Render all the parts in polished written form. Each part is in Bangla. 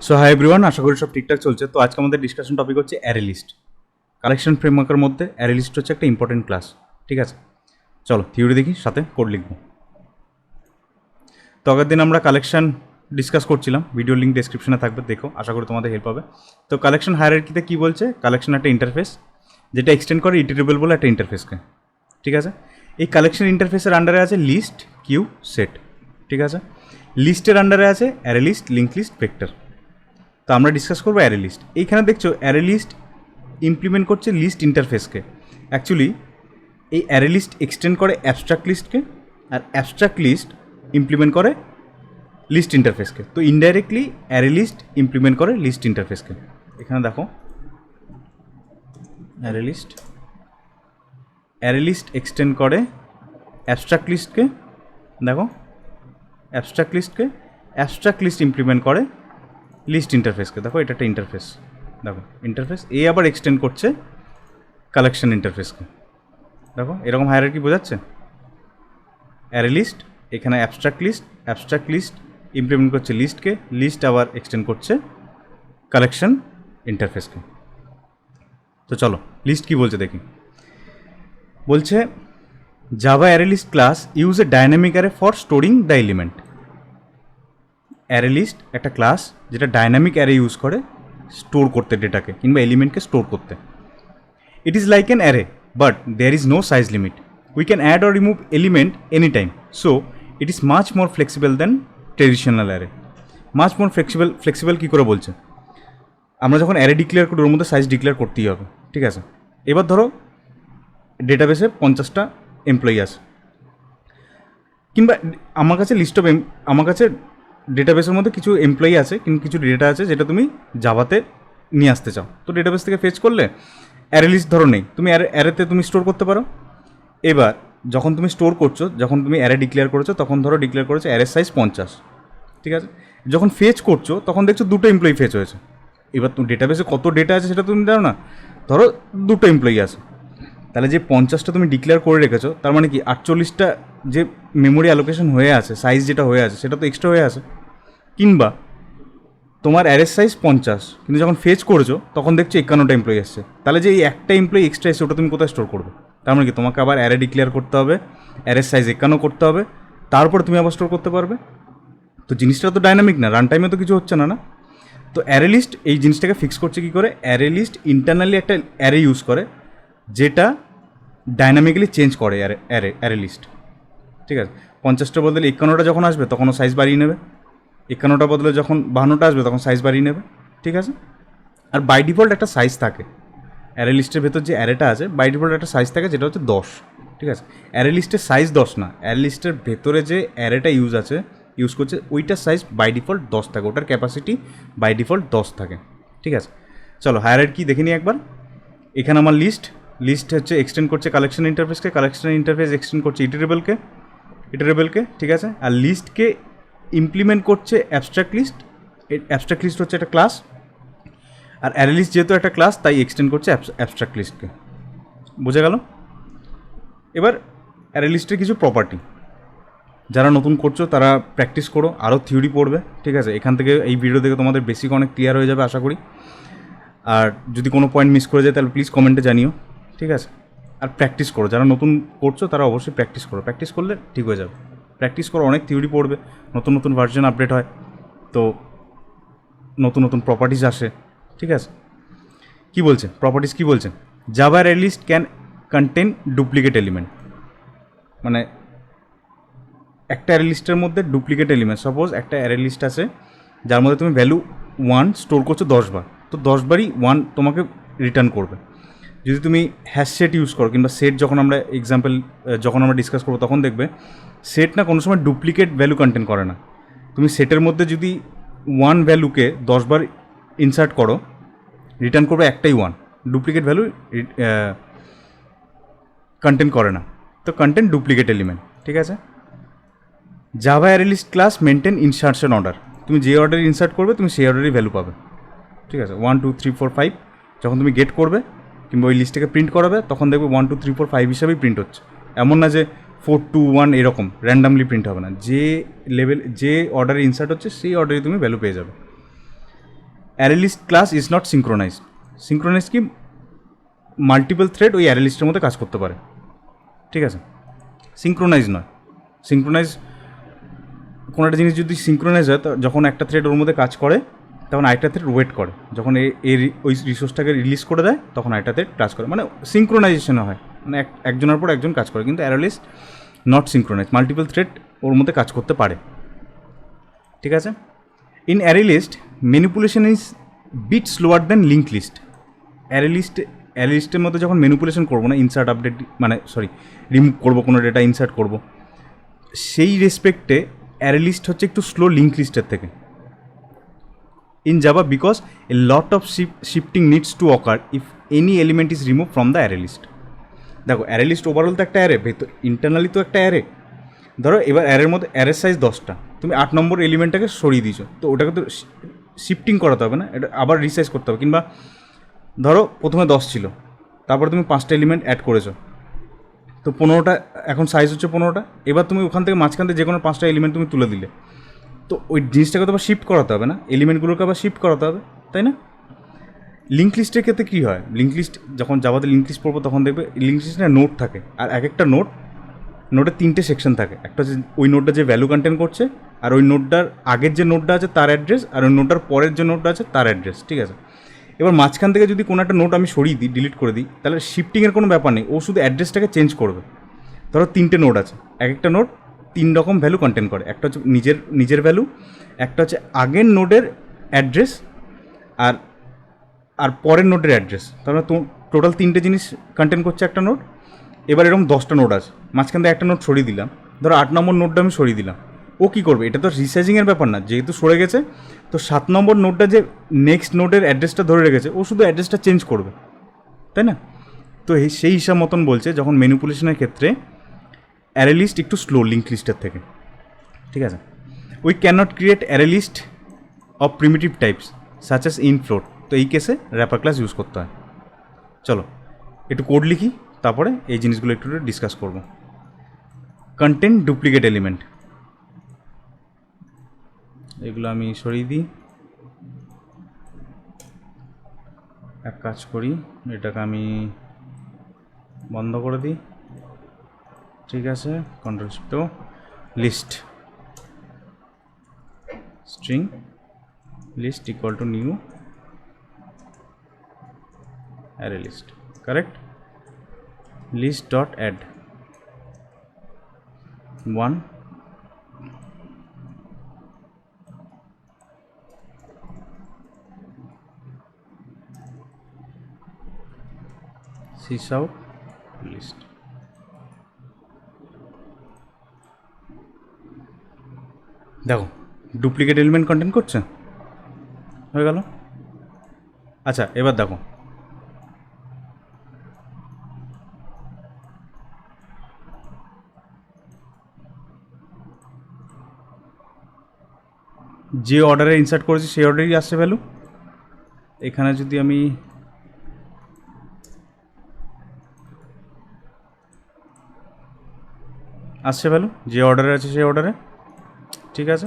সো হাই এভরিওয়ান, আশা করি সব ঠিকঠাক চলছে। তো আজকে আমাদের ডিসকাশন টপিক হচ্ছে অ্যারে লিস্ট। কালেকশন ফ্রেমওয়ার্কের মধ্যে অ্যারে লিস্ট হচ্ছে একটা ইম্পর্টেন্ট ক্লাস। ঠিক আছে, চলো থিওরি দেখি, সাথে কোড লিখব। তো আগের দিন আমরা কালেকশন ডিসকাস করছিলাম, ভিডিও লিঙ্ক ডেসক্রিপশনে থাকবে, দেখো, আশা করি তোমাদের হেল্প হবে। তো কালেকশন হায়ারার্কিতে কী বলছে, কালেকশন একটা ইন্টারফেস যেটা এক্সটেন্ড করে ইটারেবল বলে একটা ইন্টারফেসকে। ঠিক আছে, এই কালেকশন ইন্টারফেসের আন্ডারে আছে লিস্ট, কিউ, সেট। ঠিক আছে, লিস্টের আন্ডারে আছে array list, link list, vector. তো আমরা ডিসকাস করবো অ্যারে লিস্ট। এইখানে দেখছো অ্যারে লিস্ট ইমপ্লিমেন্ট করছে লিস্ট ইন্টারফেসকে। অ্যাকচুয়ালি এই অ্যারে লিস্ট এক্সটেন্ড করে অ্যাবস্ট্রাক্ট লিস্টকে, আর অ্যাবস্ট্রাক্ট লিস্ট ইমপ্লিমেন্ট করে লিস্ট ইন্টারফেসকে। তো ইনডাইরেক্টলি অ্যারে লিস্ট ইমপ্লিমেন্ট করে লিস্ট ইন্টারফেসকে। এখানে দেখো অ্যারে লিস্ট এক্সটেন্ড করে অ্যাবস্ট্রাক্ট লিস্টকে। দেখো অ্যাবস্ট্রাক্ট লিস্ট ইমপ্লিমেন্ট করে লিস্ট ইন্টারফেসকে। দেখো এটা একটা ইন্টারফেস, দেখো ইন্টারফেস এ আবার এক্সটেন্ড করছে কালেকশন ইন্টারফেসকে। দেখো এরকম হায়ারার্কি বোঝাচ্ছে। অ্যারে লিস্ট, এখানে অ্যাবস্ট্রাক্ট লিস্ট ইমপ্লিমেন্ট করছে লিস্টকে, লিস্ট আবার এক্সটেন্ড করছে কালেকশন ইন্টারফেসকে। তো চলো লিস্ট কি বলছে দেখি। বলছে Java array list class use a dynamic array for storing the element. Array list একটা ক্লাস যেটা ডাইনামিক অ্যারে ইউজ করে স্টোর করতে ডেটাকে কিংবা এলিমেন্টকে স্টোর করতে। It is like an array but there is no size limit. We can add or remove element any time, so it is much more flexible than traditional array. Much more flexible কী করে বলছে, আমরা যখন অ্যারে ডিক্লেয়ার করি ওর মধ্যে সাইজ ডিক্লেয়ার করতেই হবে। ঠিক আছে, এবার ধরো ডেটাবেসে 50টা এমপ্লয়ি আছে, কিংবা আমার কাছে ডেটাবেসের মধ্যে কিছু এমপ্লয়ি আছে, কিন্তু কিছু ডেটা আছে যেটা তুমি জাভাতে নিয়ে আসতে চাও। তো ডেটাবেস থেকে ফেচ করলে অ্যারে লিস্ট ধরো নেই, তুমি অ্যারেতে তুমি স্টোর করতে পারো। এবার যখন তুমি স্টোর করছো, যখন তুমি অ্যারে ডিক্লেয়ার করেছো, তখন ধরো ডিক্লেয়ার করেছো অ্যারে সাইজ 50। ঠিক আছে, যখন ফেচ করছো তখন দেখছো 2টো এমপ্লয়ি ফেচ হয়েছে। এবার তুমি ডেটাবেসে কত ডেটা আছে সেটা তুমি জানো না, ধরো 2টো এমপ্লয়ি আছে, তাহলে যে 50টা তুমি ডিক্লেয়ার করে রেখেছো তার মানে কি 48টা যে মেমোরি অ্যালোকেশন হয়ে আছে, সাইজ যেটা হয়ে আছে সেটা তো এক্সট্রা হয়ে আছে। কিংবা তোমার অ্যারের সাইজ 50, কিন্তু যখন ফেচ করেছো তখন দেখছো 51টা এমপ্লয়ি আসছে, তাহলে যে এই একটা এমপ্লয়ি এক্সট্রা এসে ওটা তুমি কোথায় স্টোর করবে? তার মানে কি তোমাকে আবার অ্যারে ডিক্লেয়ার করতে হবে, অ্যারের সাইজ 51 করতে হবে, তারপর তুমি আবার স্টোর করতে পারবে। তো জিনিসটা তো ডাইনামিক না, রান টাইমে তো কিছু হচ্ছে না। তো অ্যারে লিস্ট এই জিনিসটাকে ফিক্স করছে কী করে? অ্যারে লিস্ট ইন্টারনালি একটা অ্যারে ইউজ করে যেটা ডাইনামিক্যালি চেঞ্জ করে অ্যারে লিস্ট। ঠিক আছে, 50টা বদলে 51টা যখন আসবে তখন ও সাইজ বাড়িয়ে নেবে, 51টা বদলে যখন 52টা আসবে তখন সাইজ বাড়িয়ে নেবে। ঠিক আছে, আর বাই ডিফল্ট একটা সাইজ থাকে অ্যারে লিস্টের ভেতর, যে অ্যারেটা আছে বাই ডিফল্ট একটা সাইজ থাকে যেটা হচ্ছে 10। ঠিক আছে, অ্যারে লিস্টের সাইজ 10 না, অ্যারে লিস্টের ভেতরে যে অ্যারেটা ইউজ করছে ওইটার সাইজ বাই ডিফল্ট 10 থাকে, ওটার ক্যাপাসিটি বাই ডিফল্ট 10 থাকে। ঠিক আছে, চলো হায়ারার্কি দেখে নিই একবার। এখানে আমার লিস্ট হচ্ছে এক্সটেন্ড করছে কালেকশন ইন্টারফেসকে, কালেকশন ইন্টারফেস এক্সটেন্ড করছে ইটারেবলকে। ঠিক আছে, আর লিস্টকে ইমপ্লিমেন্ট করছে অ্যাবস্ট্রাক্ট লিস্ট হচ্ছে একটা ক্লাস, আর অ্যারে লিস্ট যেহেতু একটা ক্লাস তাই এক্সটেন্ড করছে অ্যাবস্ট্রাক্ট লিস্টকে। বোঝা গেল? এবার অ্যারে লিস্টের কিছু প্রপার্টি, যারা নতুন করছো তারা প্র্যাকটিস করো, আরও থিওরি পড়বে। ঠিক আছে, এখান থেকে এই ভিডিও থেকে তোমাদের বেসিক অনেক ক্লিয়ার হয়ে যাবে আশা করি। আর যদি কোনো পয়েন্ট মিস করে যায় তাহলে প্লিজ কমেন্টে জানিও। ঠিক আছে, আর প্র্যাকটিস করো, যারা নতুন করছো তারা অবশ্যই প্র্যাকটিস করো, প্র্যাকটিস করলে ঠিক হয়ে যাবে। প্র্যাকটিস করো, অনেক থিওরি পড়বে, নতুন ভার্সন আপডেট হয়, তো নতুন প্রপার্টিজ আসে। ঠিক আছে, কী বলছে প্রপার্টিজ, কী বলছে? Java array list can contain duplicate element. মানে একটা অ্যারে লিস্টের মধ্যে ডুপ্লিকেট এলিমেন্ট, সাপোজ একটা অ্যারে লিস্ট আছে যার মধ্যে তুমি ভ্যালু 1 স্টোর করছো 10 বার, তো 10 বারই 1 তোমাকে রিটার্ন করবে। যদি তুমি হ্যাশ সেট ইউজ করো, কিংবা সেট যখন আমরা ডিসকাস করবো তখন দেখবে সেট না কোনো সময় ডুপ্লিকেট ভ্যালু কন্টেন করে না। তুমি সেটের মধ্যে যদি 1 ভ্যালুকে 10 বার ইনসার্ট করো, রিটার্ন করবে একটাই 1, ডুপ্লিকেট ভ্যালু কন্টেন করে না, তো কন্টেন ডুপ্লিকেট এলিমেন্ট। ঠিক আছে, Java array list class maintain insertion order, তুমি যে অর্ডারে ইনসার্ট করবে তুমি সেই অর্ডারেই ভ্যালু পাবে। ঠিক আছে, 1 2 3 4 5 যখন তুমি গেট করবে কিংবা ওই লিস্টটাকে প্রিন্ট করাবে তখন দেখবে 1 2 3 4 5 হিসাবেই প্রিন্ট হচ্ছে। এমন না যে 4 2 1 এরকম র্যান্ডামলি প্রিন্ট হবে না, যে অর্ডারে ইনসার্ট হচ্ছে সেই অর্ডারে তুমি ভ্যালু পেয়ে যাবে। Array list class is not synchronized. Synchronize কি, মাল্টিপল থ্রেড ওই অ্যারে লিস্টের মধ্যে কাজ করতে পারে, ঠিক আছে, সিঙ্ক্রোনাইজ নয়। সিঙ্ক্রোনাইজ, কোনো একটা জিনিস যদি সিঙ্ক্রোনাইজ হয়, যখন একটা থ্রেড ওর মধ্যে কাজ করে তখন আরেকটা থ্রেড ওয়েট করে, যখন ওই রিসোর্সটাকে রিলিজ করে দেয় তখন আরেকটা থ্রেড কাজ করে, মানে সিঙ্ক্রোনাইজেশন হয়, মানে একজনের পর একজন কাজ করে। কিন্তু array list not synchronize, multiple thread ওর মধ্যে কাজ করতে পারে, ঠিক আছে। In array list manipulation is bit slower than link list. Array লিস্টের মধ্যে যখন ম্যানিপুলেশন করবো না, ইনসার্ট আপডেট মানে রিমুভ করবো কোনো ডেটা, ইনসার্ট করবো, সেই রেসপেক্টে অ্যারে লিস্ট হচ্ছে একটু স্লো লিঙ্ক লিস্টের থেকে। In Java because a lot of shifting needs to occur if any element is remove from the array list. দেখো অ্যারে লিস্ট ওভারঅল তো একটা অ্যারে, ভেতর ইন্টারনালি তো একটা অ্যারে। ধরো এবার অ্যারের মধ্যে অ্যারের সাইজ 10টা, তুমি 8 নম্বর এলিমেন্টটাকে সরিয়ে দিয়েছো, তো ওটাকে তো শিফটিং করাতে হবে না, এটা আবার রিসাইজ করতে হবে। কিংবা ধরো প্রথমে 10 ছিল, তারপরে তুমি 5টা এলিমেন্ট অ্যাড করেছো, তো 15টা এখন সাইজ হচ্ছে 15টা। এবার তুমি ওখান থেকে মাঝখান থেকে যে কোনো 5টা এলিমেন্ট তুমি তুলে দিলে, তো ওই জিনিসটাকে তো আবার শিফট করাতে হবে না, এলিমেন্টগুলোকে আবার শিফট করাতে হবে, তাই না? লিঙ্ক লিস্টের ক্ষেত্রে কী হয়, লিঙ্ক লিস্ট যখন জাভাতে লিঙ্ক লিস্ট পড়বো তখন দেখবে লিঙ্ক লিস্টে নোট থাকে, আর এক একটা নোটের 3টে সেকশন থাকে। একটা হচ্ছে ওই নোটটা যে ভ্যালু কন্টেন্ট করছে, আর ওই নোটটার আগের যে নোটটা আছে তার অ্যাড্রেস, আর ওই নোটটার পরের যে নোটটা আছে তার অ্যাড্রেস, ঠিক আছে। এবার মাঝখান থেকে যদি কোনো একটা নোট আমি সরিয়ে দিই, ডিলিট করে দিই, তাহলে শিফটিংয়ের কোনো ব্যাপার নেই, ও শুধু অ্যাড্রেসটাকে চেঞ্জ করবে। ধরো 3টে নোট আছে, এক একটা নোট 3 রকম ভ্যালু কন্টেন্ট করে, একটা হচ্ছে নিজের ভ্যালু, একটা হচ্ছে আগের নোটের অ্যাড্রেস, আর আর পরের নোটের অ্যাড্রেস। তাহলে তো টোটাল 3টে জিনিস কন্টেন্ট করছে একটা নোট। এবার এরকম 10টা নোট আছে, মাঝখান থেকে একটা নোট সরিয়ে দিলাম, ধরো 8 নম্বর নোটটা আমি সরিয়ে দিলাম, ও কী করবে, এটা তো রিসাইজিংয়ের ব্যাপার না, যেহেতু সরে গেছে, তো 7 নম্বর নোটটা যে নেক্সট নোটের অ্যাড্রেসটা ধরে রেখেছে, ও শুধু অ্যাড্রেসটা চেঞ্জ করবে, তাই না? তো সেই হিসাব মতন বলছে যখন ম্যানিপুলেশনের ক্ষেত্রে অ্যারে লিস্ট একটু স্লো লিঙ্ক লিস্টের থেকে, ঠিক আছে। We can not create array list of primitive types such as int float, তো এই কেসে র্যাপার ক্লাস ইউজ করতে হয়। চলো একটু কোড লিখি, তারপরে এই জিনিসগুলো একটু ডিসকাস করব। কন্টেন্ট ডুপ্লিকেট এলিমেন্ট, এগুলো আমি সরিয়ে দিই, এক কাজ করি, এটাকে আমি বন্ধ করে দিই, ঠিক আছে। Control shift O, list string list equal to new array list, correct. List dot add 1, sys out list। দেখো ডুপ্লিকেট এলিমেন্ট কন্টেন্ট করছে, হয়ে গেল। আচ্ছা এবার দেখো যে অর্ডারে ইনসার্ট করেছি সেই অর্ডারেই আসছে ভ্যালু। এখানে যদি আমি আসছে ভ্যালু যে অর্ডারে আছে সেই অর্ডারে, ঠিক আছে।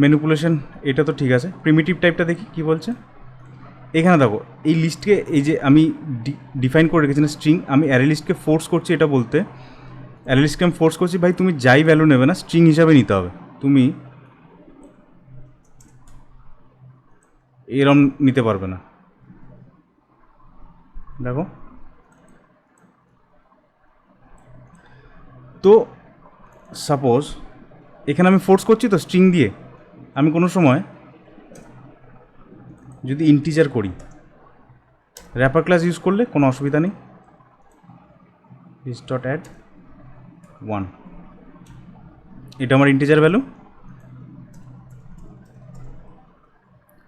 ম্যানিপুলেশন এটা তো ঠিক আছে, প্রিমিটিভ টাইপটা দেখি কি বলছে। এখানে দেখো এই লিস্টকে, এই যে আমি ডিফাইন করে রেখেছি না স্ট্রিং, আমি অ্যারে লিস্টকে ফোর্স করছি এটা বলতে, অ্যারে লিস্টকে আমি ফোর্স করছি ভাই তুমি যাই ভ্যালু নেবে না স্ট্রিং হিসাবে নিতে হবে, তুমি এরম নিতে পারবে না। দেখো তো সাপোজ এখানে আমি ফোর্স করছি তো স্ট্রিং দিয়ে, আমি কোনো সময় যদি ইন্টিজার করি, র্যাপার ক্লাস ইউজ করলে কোনো অসুবিধা নেই। লিস্ট ডট অ্যাড 1, এটা আমার ইন্টিজার ভ্যালু,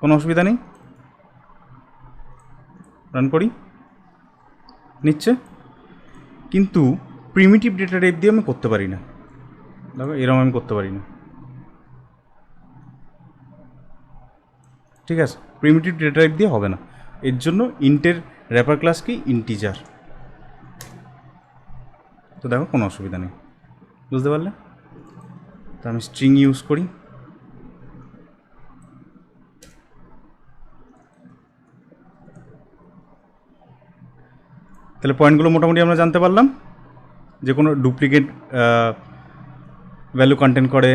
কোনো অসুবিধা নেই। রান করি, নিচ্ছে। কিন্তু প্রিমিটিভ ডেটা টাইপ দিয়ে আমি করতে পারি না, দেখো এরকম আমি করতে পারি না, ঠিক আছে। প্রিমিটিভ ডেটা টাইপ দিয়ে হবে না, এর জন্য ইন্টের র্যাপার ক্লাস কি ইন্টিজার। তো দেখো কোনো অসুবিধা নেই, বুঝতে পারলে। তো আমি স্ট্রিং ইউজ করি, তাহলে পয়েন্টগুলো মোটামুটি আমরা জানতে পারলাম, যে কোনো ডুপ্লিকেট ভ্যালু কন্টেন করে,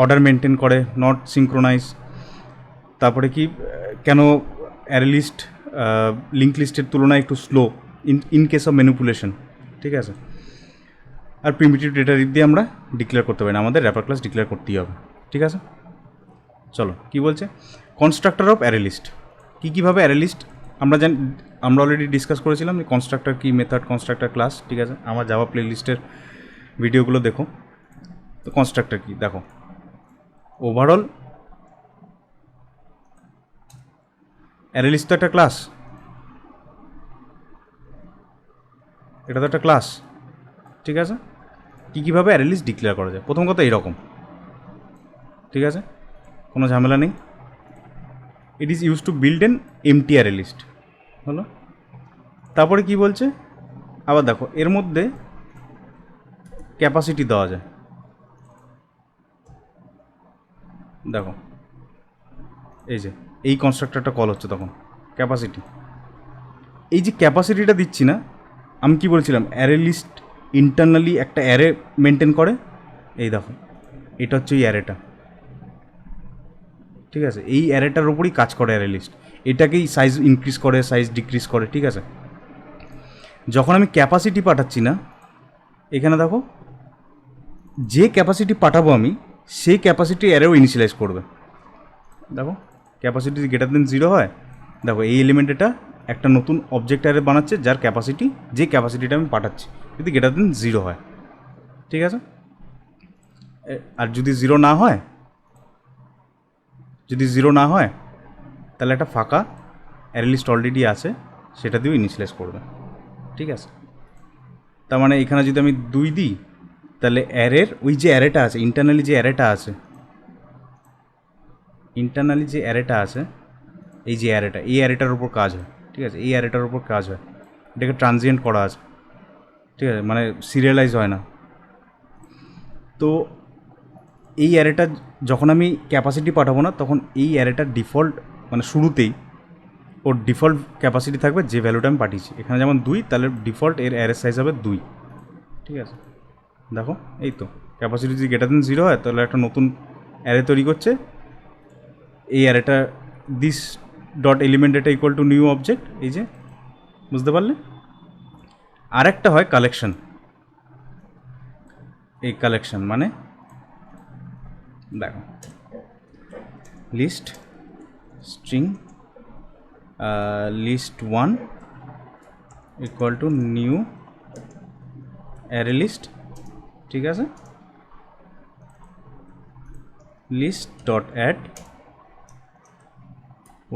অর্ডার মেনটেন করে, নট সিঙ্ক্রোনাইজ, তারপরে কি কেন অ্যারে লিস্ট লিঙ্ক লিস্টের তুলনায় একটু slow in case of manipulation, ঠিক আছে। আর প্রিমিটিভ ডেটা টাইপ দিয়ে আমরা ডিক্লেয়ার করতে পারি না, আমাদের র্যাপার ক্লাস ডিক্লেয়ার করতেই হবে, ঠিক আছে। চলো কি বলছে, কনস্ট্রাক্টর অফ অ্যারে লিস্ট, কীভাবে অ্যারে লিস্ট আমরা অলরেডি ডিসকাস করেছিলাম, কনস্ট্রাক্টর কি, মেথড, কনস্ট্রাক্টর, ক্লাস, ঠিক আছে। আমার জাভা প্লে লিস্টের ভিডিওগুলো দেখো। তো কনস্ট্রাক্টর কি দেখো, ওভারঅল অ্যারে লিস্ট তো একটা ক্লাস, এটা তো একটা ক্লাস, ঠিক আছে। কীভাবে অ্যারে লিস্ট ডিক্লেয়ার করা যায়, প্রথম কথা এইরকম, ঠিক আছে, কোনো ঝামেলা নেই। It is use to build an empty array list, হলো। তারপরে কি বলছে, আবার দেখো এর মধ্যে ক্যাপাসিটি দেওয়া যায়, দেখো এই যে এই কনস্ট্রাক্টরটা কল হচ্ছে তখন ক্যাপাসিটি, এই যে ক্যাপাসিটিটা দিচ্ছি না, আমি কি বলছিলাম, অ্যারে লিস্ট ইন্টারনালি একটা অ্যারে মেনটেন করে, এই দেখো এটা হচ্ছে এই অ্যারেটা, ঠিক আছে। এই অ্যারেটার ওপরই কাজ করে অ্যারে লিস্ট, এটাকেই সাইজ ইনক্রিজ করে, সাইজ ডিক্রিজ করে, ঠিক আছে। যখন আমি ক্যাপাসিটি পাঠাচ্ছি না, এখানে দেখো যে ক্যাপাসিটি পাঠাবো আমি, সেই ক্যাপাসিটি অ্যারেও ইনিশিয়ালাইজ করবে, দেখো ক্যাপাসিটি গ্রেটার দেন 0 হয়, দেখো এই এলিমেন্ট এটা একটা নতুন অবজেক্ট অ্যারে বানাচ্ছে, যার ক্যাপাসিটি, যে ক্যাপাসিটিটা আমি পাঠাচ্ছি যদি গ্রেটার দেন 0 হয়, ঠিক আছে। আর যদি 0 না হয়, তাহলে একটা ফাঁকা অ্যারে লিস্ট অলরেডি আছে, সেটা দিয়েও ইনিশিয়ালাইজ করবে, ঠিক আছে। তার মানে এখানে যদি আমি 2 দিই, তাহলে অ্যারের ওই যে অ্যারেটা আছে, ইন্টারনালি যে অ্যারেটা আছে, এই যে অ্যারেটা, এই অ্যারেটার উপর কাজ হয়, ঠিক আছে। এই অ্যারেটার উপর কাজ হয়, এটাকে ট্রানজিয়েন্ট করা আছে, ঠিক আছে, মানে সিরিয়ালাইজ হয় না। তো এই অ্যারেটা যখন আমি ক্যাপাসিটি পাঠাবো না, তখন এই অ্যারেটার ডিফল্ট, মানে শুরুতেই ওর ডিফল্ট ক্যাপাসিটি থাকবে যে ভ্যালুটা আমি পাঠিয়েছি। এখানে যেমন 2, তাহলে ডিফল্ট এর অ্যারে সাইজ হবে 2, ঠিক আছে। দেখো এই তো ক্যাপাসিটি যদি গ্রেটার দেন 0 হয়, তাহলে একটা নতুন অ্যারে তৈরি করছে, এই অ্যারেটা this dot element data equal to new object, এই যে বুঝতে পারলে। আরেকটা হয় কালেকশন, এই কালেকশন মানে দেখো list string list 1 equal to new array list, ঠিক আছে, লিস্ট ডট অ্যাড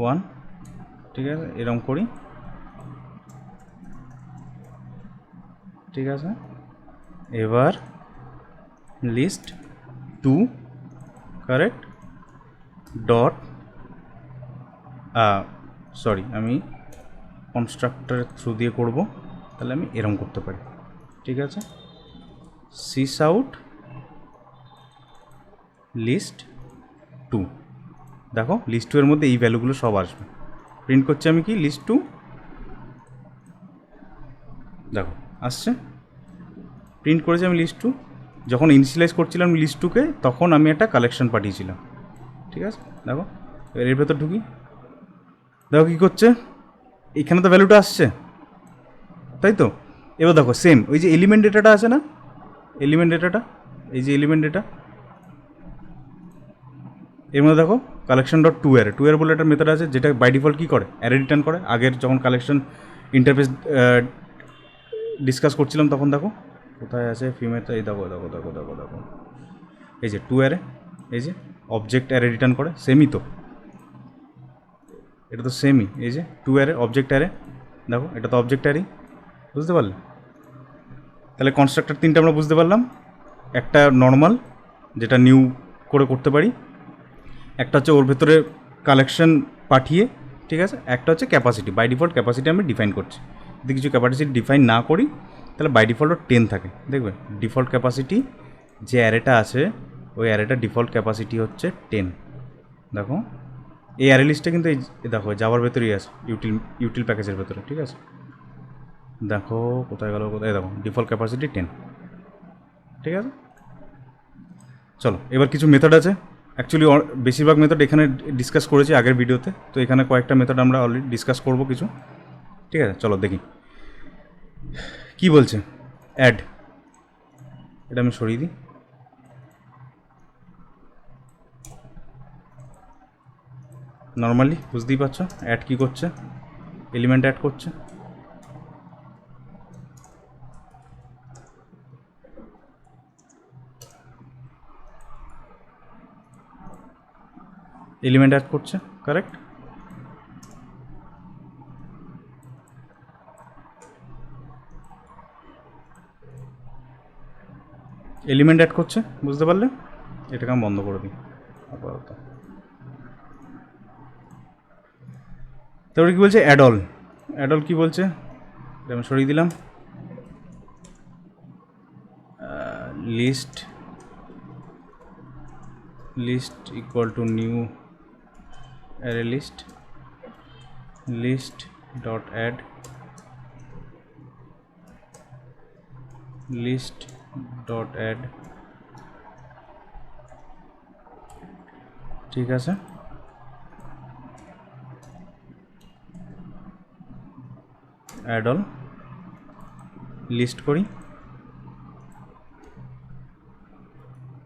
1, ঠিক আছে, এরকম করি, ঠিক আছে। এবার লিস্ট 2 কারেক্ট ডট, সরি আমি কনস্ট্রাক্টরের থ্রু দিয়ে করব, তাহলে আমি এরকম করতে পারি, ঠিক আছে। সিস আউট লিস্ট 2, দেখো লিস্ট 2 এর মধ্যে এই ভ্যালুগুলো সব আসবে, প্রিন্ট করছি আমি কি লিস্ট 2, দেখো আসছে, প্রিন্ট করেছি আমি লিস্ট 2। যখন ইনিশিয়ালাইজ করছিলাম লিস্ট 2কে, তখন আমি একটা কালেকশন পাঠিয়েছিলাম, ঠিক আছে। দেখো এবার এর ভেতর ঢুকি, দেখো কী করছে, এখানে তো ভ্যালুটা আসছে, তাই তো। এবার দেখো সেম ওই যে এলিমেন্ট ডেটাটা আছে না, এলিমেন্ট ডেটাটা, এই যে এলিমেন্ট ডেটা, এর মধ্যে দেখো কালেকশন ডট টু অ্যারে বলে একটা মেথড আছে, যেটা বাই ডিফল্ট কী করে, অ্যারে রিটার্ন করে। আগের যখন কালেকশন ইন্টারফেস ডিসকাস করছিলাম, তখন দেখো কোথায় আছে ফিমেলটা, এই দেখো দেখো দেখো দেখো দেখো এই যে 2 অ্যারে, এই যে অবজেক্ট অ্যারে রিটার্ন করে, সেমই তো, এটা তো সেমই, এই যে 2 অ্যারে অবজেক্ট অ্যারে, দেখো এটা তো অবজেক্ট অ্যারেই, বুঝতে পারলে। তাহলে কনস্ট্রাক্টর 3টা আমরা বুঝতে পারলাম, একটা নর্মাল যেটা নিউ করে করতে পারি, একটা হচ্ছে ওর ভেতরে কালেকশন পাঠিয়ে, ঠিক আছে, একটা হচ্ছে ক্যাপাসিটি, বাই ডিফল্ট ক্যাপাসিটি আমি ডিফাইন করছি। যদি কিছু ক্যাপাসিটি ডিফাইন না করি, তাহলে বাই ডিফল্ট 10 থাকে, দেখবে ডিফল্ট ক্যাপাসিটি যে অ্যারেটা আছে, ওই অ্যারেটা ডিফল্ট ক্যাপাসিটি হচ্ছে 10, দেখো এই অ্যারে লিস্টটা কিন্তু এই দেখো জাভার ভেতরেই আছে, ইউটিল প্যাকেজের ভেতরে, ঠিক আছে। দেখো কোথায় গেল, কোথায়, দেখো ডিফল্ট ক্যাপাসিটি 10। ঠিক আছে, চলো এবার কিছু মেথড আছে। অ্যাকচুয়ালি বেশিরভাগ মেথড এখানে ডিসকাস করেছি আগের ভিডিওতে, তো এখানে কয়েকটা মেথড আমরা অলরেডি ডিসকাস করব কিছু। ঠিক আছে, চলো দেখি কি বলছে। অ্যাড, এটা আমি সরিয়ে দিই। নর্মালি বুঝতেই পারছো অ্যাড কী করছে, এলিমেন্ট অ্যাড করছে। এলিমেন্ট অ্যাড করছে, কারেক্ট। এলিমেন্ট অ্যাড করছে, বুঝতে পারলে? এটাকে আমি বন্ধ করে দিই আপাতত। তারপরে কী বলছে, অ্যাডল। অ্যাডল কী বলছে, এটা আমি সরিয়ে দিলাম। List, list equal to new array list, list dot add list dot add. ঠিক আছে, অ্যাড অল, লিস্ট করি,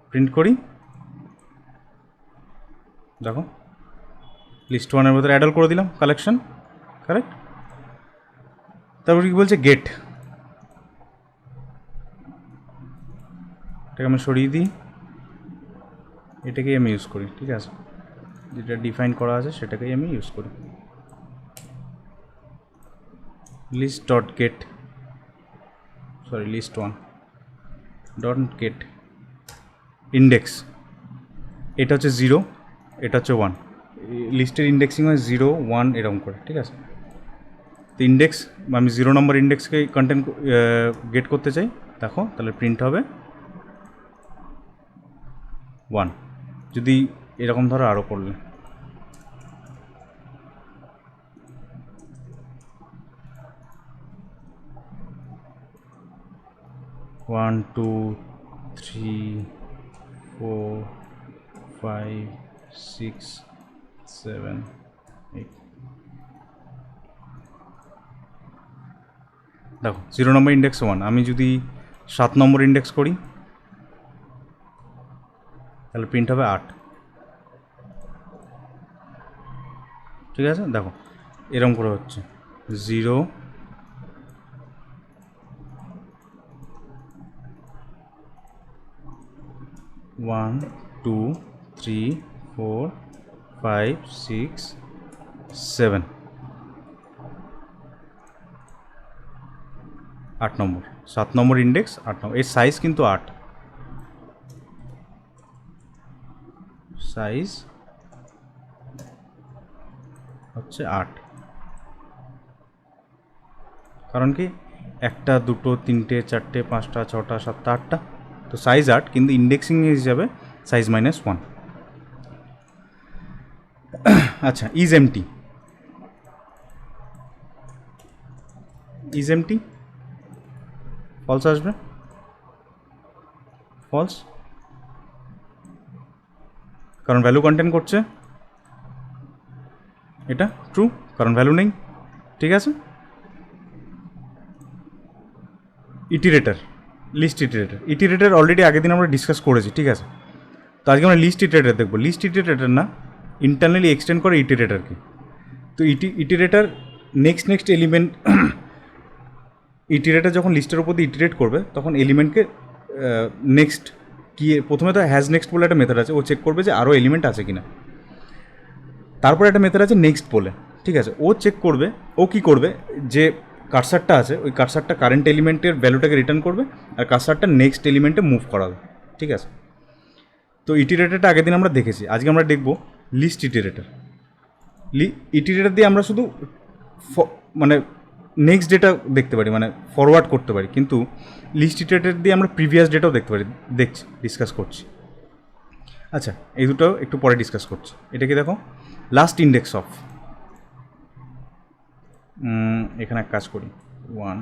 প্রিন্ট করি। দেখো লিস্ট ওয়ানের ভেতরে অ্যাড অল করে দিলাম, কালেকশন, কারেক্ট। তারপর কি বলছে, গেট। এটাকে আমি সরিয়ে দিই, এটাকেই আমি ইউজ করি। ঠিক আছে, যেটা ডিফাইন করা আছে সেটাকেই আমি ইউজ করি। List dot get, sorry list one dot get index. এটা হচ্ছে 0, এটা হচ্ছে 1। লিস্টের ইন্ডেক্সিং হয় 0 1 এরকম করে। ঠিক আছে, তো ইন্ডেক্স আমি 0 নম্বর ইন্ডেক্সকে কন্টেন্ট গেট করতে চাই, দেখো তাহলে প্রিন্ট হবে 1। যদি এরকম ধরো আরও করলে, ওয়ান 2 3 4 5 6 7 8, দেখো 0 নম্বর ইন্ডেক্স 1। আমি যদি 7 নম্বর ইন্ডেক্স করি তাহলে প্রিন্ট হবে 8। ঠিক আছে, দেখো এরকম করে হচ্ছে 0 1 2 3 4 5 6 7, 8 নম্বর, 7 নম্বর ইন্ডেক্স 8 নম্বর। এর সাইজ কিন্তু 8, সাইজ হচ্ছে 8। কারণ কি, 1 2 3 4 5 6 7 8, তো সাইজ 8, কিন্তু ইন্ডেক্সিং হিসাবে সাইজ -1। আচ্ছা, is empty, is empty false আসবে, ফলস, কারণ ভ্যালু কন্টেন্ট করছে। এটা ট্রু, কারণ ভ্যালু নেই। ঠিক আছে, ইটিরেটার, লিস্ট ইটিরেটার। ইটিরেটার অলরেডি আগের দিন আমরা ডিসকাস করেছি। ঠিক আছে, তো আজকে আমরা লিস্ট ইটিরেটার দেখবো। লিস্ট ইটিরেটার না, ইন্টারনালি এক্সটেন্ড করে ইটিরেটারকে। তো ইটিরেটার নেক্সট এলিমেন্ট, ইটিরেটার যখন লিস্টের উপর দিয়ে ইটিরেট করবে তখন এলিমেন্টকে নেক্সট কি, প্রথমে তো হ্যাজ নেক্সট বলে একটা মেথড আছে, ও চেক করবে যে আরও এলিমেন্ট আছে কিনা। তারপর একটা মেথড আছে নেক্সট বলে। ঠিক আছে, ও চেক করবে, ও কি করবে, যে কার্সারটা আছে ওই কার্সারটা কারেন্ট এলিমেন্টের ভ্যালুটাকে রিটার্ন করবে, আর কার্সারটা নেক্সট এলিমেন্টে মুভ করাবে। ঠিক আছে, তো ইটিরেটারটা আগের দিন আমরা দেখেছি, আজকে আমরা দেখব লিস্ট ইটিরেটার। ইটিরেটার দিয়ে আমরা শুধু মানে নেক্সট ডেটা দেখতে পারি, মানে ফরওয়ার্ড করতে পারি, কিন্তু লিস্ট ইটিরেটার দিয়ে আমরা প্রিভিয়াস ডেটাও দেখতে পারি। দেখছি, ডিসকাস করছি। আচ্ছা, এই দুটো একটু পরে ডিসকাস করছি। এটাকে দেখো, লাস্ট ইন্ডেক্স অফ, এখানে এক কাজ করি, 1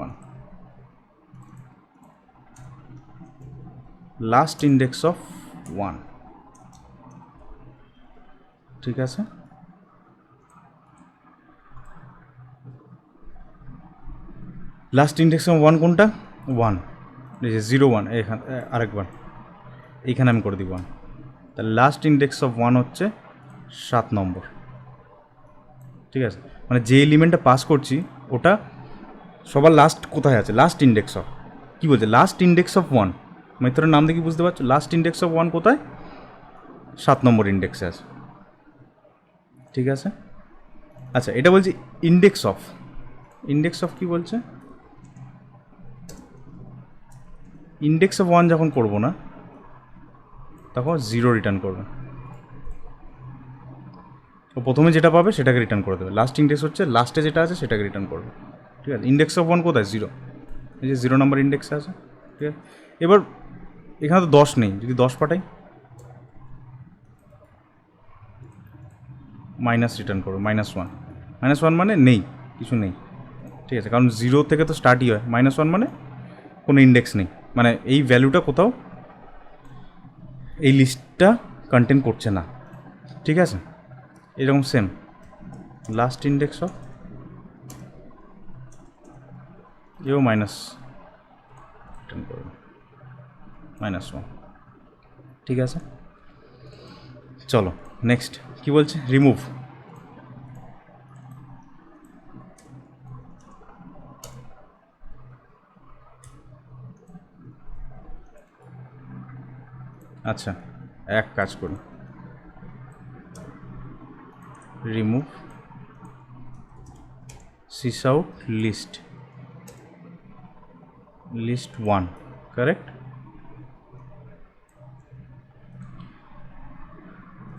1 লাস্ট ইন্ডেক্স অফ 1, ঠিক আছে। লাস্ট ইন্ডেক্স অফ 1 কোনটা? 1, এই যে 0 1, এখানে আরেকবার এইখানে আমি করে দিই 1। তাহলে লাস্ট ইন্ডেক্স অফ 1 হচ্ছে 7 নম্বর, ঠিক আছে। মানে যে এলিমেন্টটা পাস করছি ওটা সবার লাস্ট কোথায় আছে? লাস্ট ইন্ডেক্স অফ, কী বলছে? Last index of 1। মেথডের নাম দেখি বুঝতে পারছো? লাস্ট ইন্ডেক্স অফ 1 কোথায়? 7 নম্বর ইন্ডেক্সে আছে, ঠিক আছে। আচ্ছা, এটা বলছি ইন্ডেক্স অফ। ইন্ডেক্স অফ কী বলছে? ইন্ডেক্স অফ 1 যখন করবো না তখন 0 রিটার্ন করবে। তো প্রথমে যেটা পাবে সেটাকে রিটার্ন করে দেবে। লাস্ট ইন্ডেক্স হচ্ছে লাস্টে যেটা আছে সেটাকে রিটার্ন করবে, ঠিক আছে। ইন্ডেক্স অফ 1 কোথায়? 0, এই যে 0 নম্বর ইন্ডেক্সে আছে, ঠিক আছে। এবার এখানে তো 10 নেই, যদি 10 পাঠাই মাইনাস রিটার্ন করবে, -1। -1 মানে নেই, কিছু নেই, ঠিক আছে। কারণ 0 থেকে তো স্টার্টই হয়, -1 মানে কোনো ইন্ডেক্স নেই, মানে এই ভ্যালুটা কোথাও এই লিস্টটা কন্টেন্ট করছে না, ঠিক আছে। এরকম সেম লাস্ট ইন্ডেক্স অফ এও মাইনাস রিটার্ন করবে, -1, ঠিক আছে। চলো নেক্সট কি বলছে? রিমুভ। আচ্ছা, এক কাজ করি, remove sys out list 1, correct.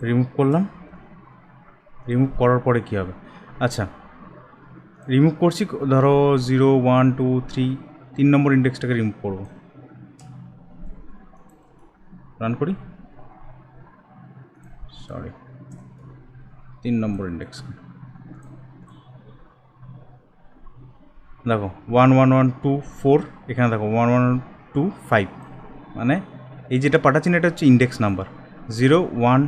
Remove করলাম, রিমুভ করার পরে কী হবে? আচ্ছা, রিমুভ করছি, ধরো 0 1 2 3, 3 নম্বর ইন্ডেক্সটাকে রিমুভ করবো। রান করি, সরি, 3 নম্বর ইন্ডেক্স দেখো 1 1 1 2 4, এখানে দেখো 1 1 2 5, মানে এই যেটা পাঠাচ্ছি না এটা হচ্ছে ইন্ডেক্স নাম্বার। 0 1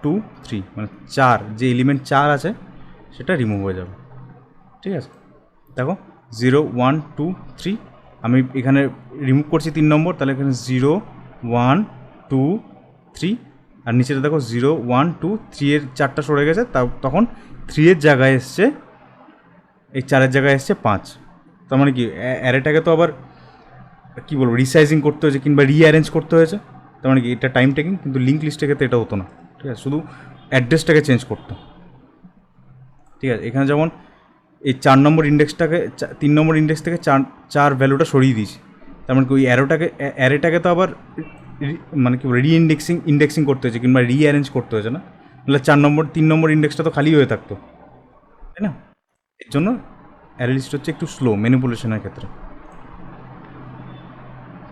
2 3 মানে 4, যে এলিমেন্ট 4 আছে সেটা রিমুভ হয়ে যাবে, ঠিক আছে। দেখো 0 1 2 3, আমি এখানে রিমুভ করছি 3 নম্বর, তাহলে এখানে 0 1 2 3, আর নিচেটা দেখো 0 1 2 3 এর 4টা সরে গেছে, তখন 3 এর জায়গায় এসছে, এই 4-এর জায়গায় এসছে 5। তার মানে কি অ্যারেটাকে তো আবার কী বলবো রিসাইজিং করতে হয়েছে কিংবা রিঅ্যারেঞ্জ করতে হয়েছে, তার মানে কি এটা টাইম টেকিং। কিন্তু লিঙ্ক লিস্টের ক্ষেত্রে এটা হতো না, ঠিক আছে, শুধু অ্যাড্রেসটাকে চেঞ্জ করতো, ঠিক আছে। এখানে যেমন এই 4 নম্বর ইন্ডেক্সটাকে 3 নম্বর ইন্ডেক্স থেকে 4 ভ্যালুটা সরিয়ে দিয়েছি, তার মানে কি ওই অ্যারেটাকে তো আবার মানে কি ইন্ডেক্সিং করতে হয়েছে কিংবা রিঅ্যারেঞ্জ করতে হয়েছে না, তাহলে 3 নম্বর ইন্ডেক্সটা তো খালি হয়ে থাকতো, তাই না। এর জন্য অ্যারে লিস্ট হচ্ছে একটু স্লো ম্যানিপুলেশনের ক্ষেত্রে,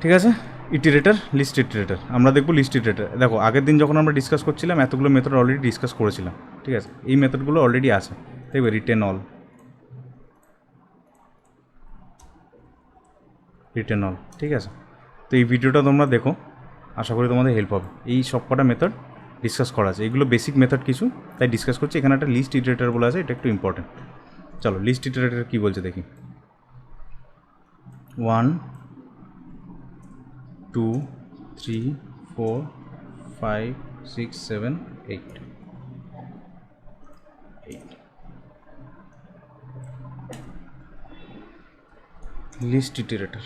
ঠিক আছে। ইটিরেটার, লিস্ট ইটিরেটার, আমরা দেখবো লিস্ট ইটিরেটার। দেখো আগের দিন যখন আমরা ডিসকাস করছিলাম এতগুলো মেথড অলরেডি ডিসকাস করেছিলাম, ঠিক আছে। এই মেথডগুলো অলরেডি আছে, দেখবে রিটেন অল, ঠিক আছে। তো এই ভিডিওটা তোমরা দেখো, আশা করি তোমাদের হেল্প হবে। এই সব কটা মেথড ডিসকাস করা আছে, এগুলো বেসিক মেথড কিছু, তাই ডিসকাস করছি। এখানে একটা লিস্ট ইটারেটর বলে আছে, এটা একটু ইম্পর্টেন্ট। চলো লিস্ট ইটারেটর কী বলছে দেখি। 1 2 3 4 5 6 7 8 লিস্ট ইটারেটর,